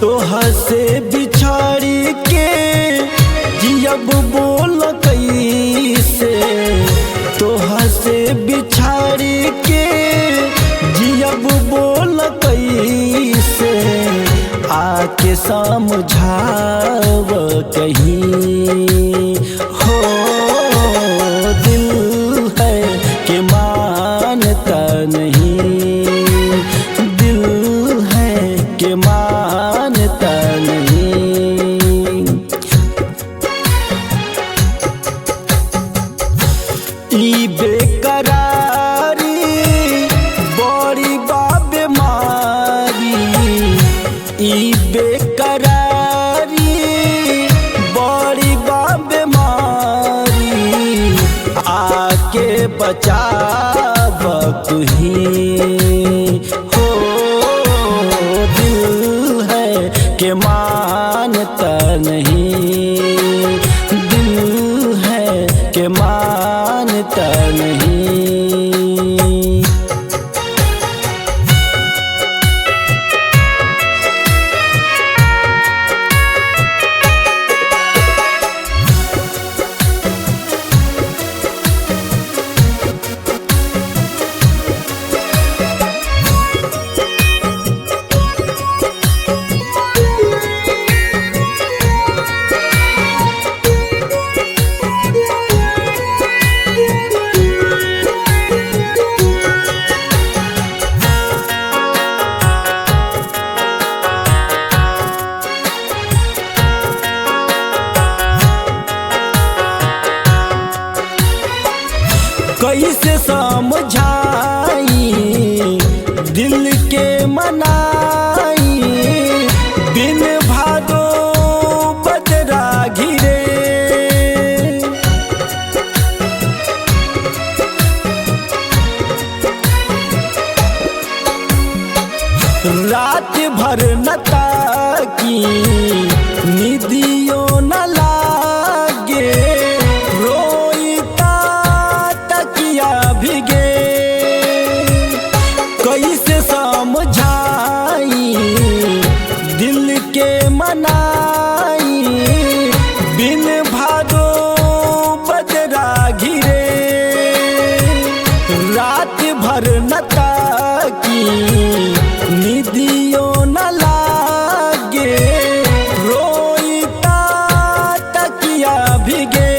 तोहा से बिछाड़ी के जियब बोल कैसे, तोहा से बिछाड़ी के जियब बोल कैसे, आके समझाव कहीं हो। दिल है कि मानता नहीं, दिल है कि मानता नहीं। ई बेकरारी बड़ी बाबे मारी, ई बेकरारी बड़ी बाबे मारी, आके बचाव तुही हो। दिल है कि मानता नहीं, दिल है कि मानता नहीं। कैसे समझाई दिल के मनाई, बिन भादो बदरा घिरे। रात भर न ताकी निदियों न लागे, भिगे। कैसे समझाई दिल के मनाई, बिन भादो बदरा घिरे। रात भर न ताकी निदियों न लागे, रोईता तकिया भिगे।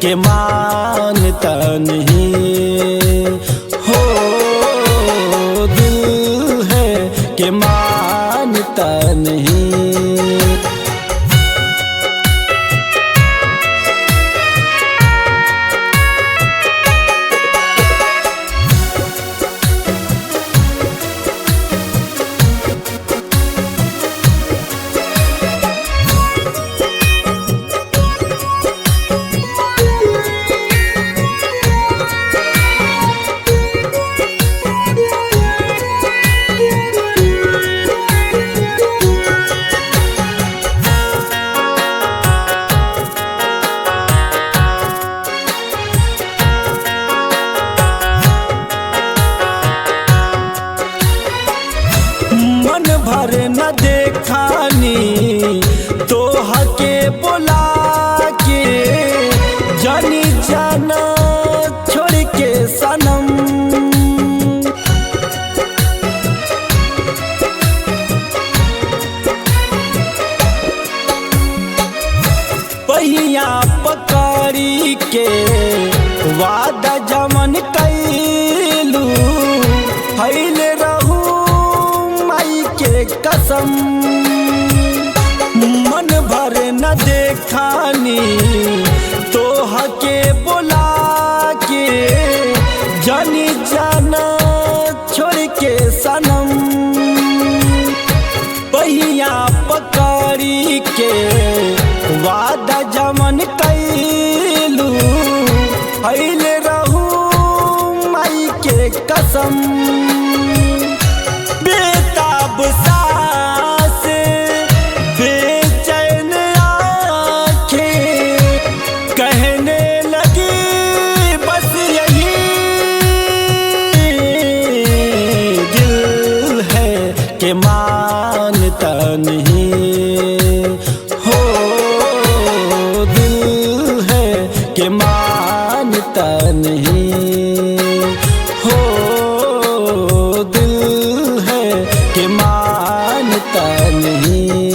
के मानता नहीं हो, दिल है कि मानता नहीं। मन भर न देखानी तोहा के बुला के, जानी जाना छोड़ के सनम। पहिया पकड़ी के वादा जमन कैलू, फैल रहू माई के कसम। मन भर न देखानी तोहा के बुला के, जानी जाना छोड़ के सनम। पहिया पकड़ी के वादा जमन कैलू, फैल रहू माई के कसम। बेटा के मानता नहीं। हो दिल है के मानता नहीं। हो दिल है के मानता नहीं।